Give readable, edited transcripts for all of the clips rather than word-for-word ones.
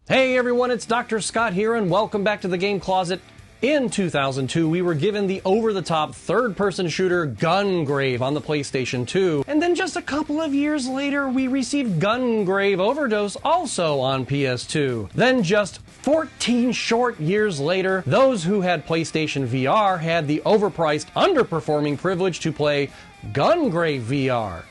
Hey everyone, it's Dr. Scott here, and welcome back to the Game Closet. In 2002, we were given the over-the-top third-person shooter Gungrave on the PlayStation 2, and then just a couple of years later, we received Gungrave Overdose also on PS2. Then just 14 short years later, those who had PlayStation VR had the overpriced, underperforming privilege to play Gungrave VR.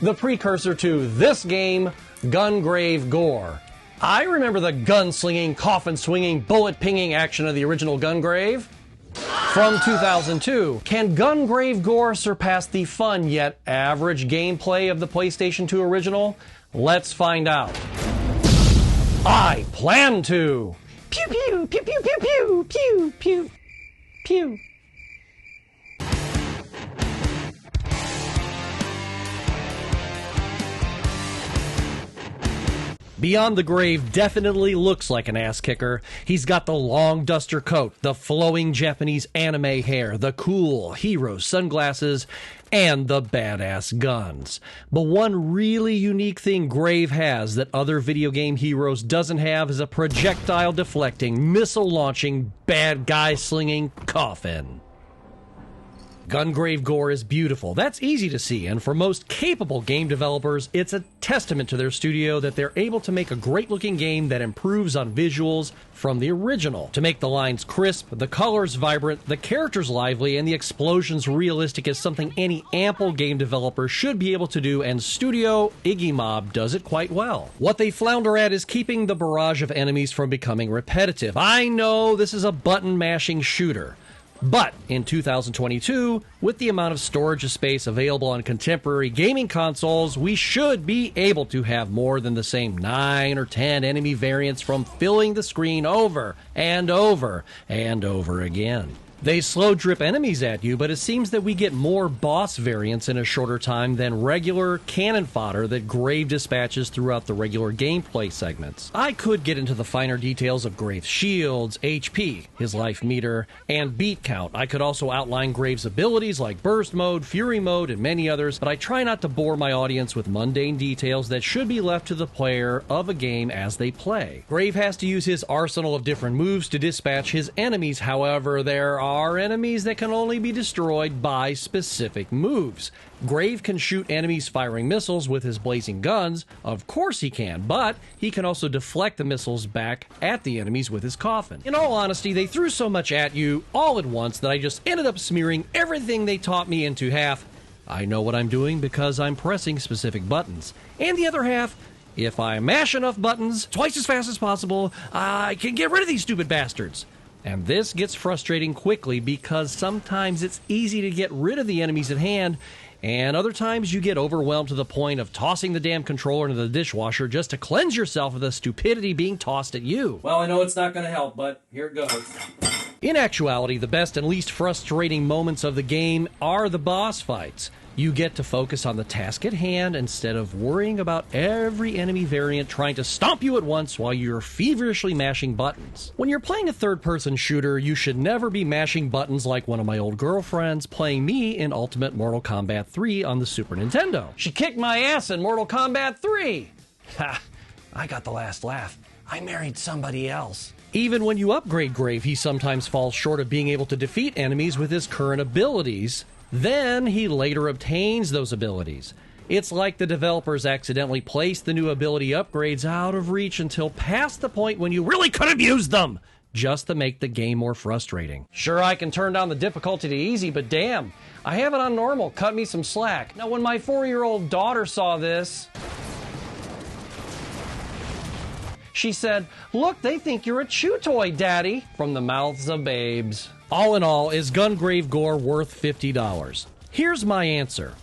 The precursor to this game, Gungrave G.O.R.E. I remember the gun-slinging, coffin-swinging, bullet-pinging action of the original Gungrave from 2002. Can Gungrave G.O.R.E. surpass the fun yet average gameplay of the PlayStation 2 original? Let's find out. I plan to! Pew pew, pew pew pew pew, pew pew, pew. Beyond the Grave definitely looks like an ass kicker. He's got the long duster coat, the flowing Japanese anime hair, the cool hero sunglasses, and the badass guns. But one really unique thing Grave has that other video game heroes doesn't have is a projectile deflecting, missile launching, bad guy slinging coffin. Gungrave G.O.R.E. is beautiful. That's easy to see, and for most capable game developers, it's a testament to their studio that they're able to make a great-looking game that improves on visuals from the original. To make the lines crisp, the colors vibrant, the characters lively, and the explosions realistic is something any ample game developer should be able to do, and Studio Iggy Mob does it quite well. What they flounder at is keeping the barrage of enemies from becoming repetitive. I know this is a button-mashing shooter, but in 2022, with the amount of storage space available on contemporary gaming consoles, we should be able to have more than the same 9 or 10 enemy variants from filling the screen over and over and over again. They slow drip enemies at you, but it seems that we get more boss variants in a shorter time than regular cannon fodder that Grave dispatches throughout the regular gameplay segments. I could get into the finer details of Grave's shields, HP, his life meter, and beat count. I could also outline Grave's abilities like burst mode, fury mode, and many others, but I try not to bore my audience with mundane details that should be left to the player of a game as they play. Grave has to use his arsenal of different moves to dispatch his enemies. However, there are enemies that can only be destroyed by specific moves. Grave can shoot enemies firing missiles with his blazing guns. Of course he can, but he can also deflect the missiles back at the enemies with his coffin. In all honesty, they threw so much at you all at once that I just ended up smearing everything they taught me into half, I know what I'm doing because I'm pressing specific buttons, and the other half, if I mash enough buttons twice as fast as possible, I can get rid of these stupid bastards. And this gets frustrating quickly because sometimes it's easy to get rid of the enemies at hand, and other times you get overwhelmed to the point of tossing the damn controller into the dishwasher just to cleanse yourself of the stupidity being tossed at you. Well, I know it's not going to help, but here it goes. In actuality, the best and least frustrating moments of the game are the boss fights. You get to focus on the task at hand instead of worrying about every enemy variant trying to stomp you at once while you're feverishly mashing buttons. When you're playing a third-person shooter, you should never be mashing buttons like one of my old girlfriends playing me in Ultimate Mortal Kombat 3 on the Super Nintendo. She kicked my ass in Mortal Kombat 3! Ha! I got the last laugh. I married somebody else. Even when you upgrade Grave, he sometimes falls short of being able to defeat enemies with his current abilities. Then he later obtains those abilities. It's like the developers accidentally placed the new ability upgrades out of reach until past the point when you really could have used them, just to make the game more frustrating. Sure, I can turn down the difficulty to easy, but damn, I have it on normal. Cut me some slack. Now, when my 4-year-old daughter saw this, she said, "Look, they think you're a chew toy, Daddy," from the mouths of babes. All in all, is Gungrave G.O.R.E. worth $50? Here's my answer.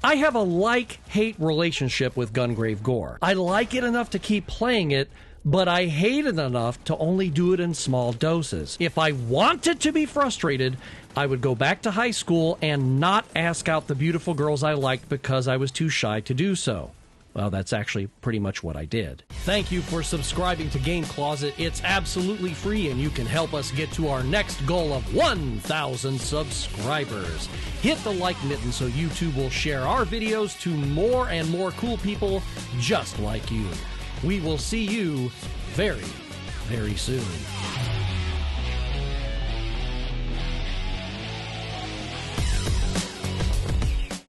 I have a like-hate relationship with Gungrave G.O.R.E. I like it enough to keep playing it, but I hate it enough to only do it in small doses. If I wanted to be frustrated, I would go back to high school and not ask out the beautiful girls I liked because I was too shy to do so. Well, that's actually pretty much what I did. Thank you for subscribing to Game Closet. It's absolutely free, and you can help us get to our next goal of 1,000 subscribers. Hit the like button so YouTube will share our videos to more and more cool people just like you. We will see you very, very soon.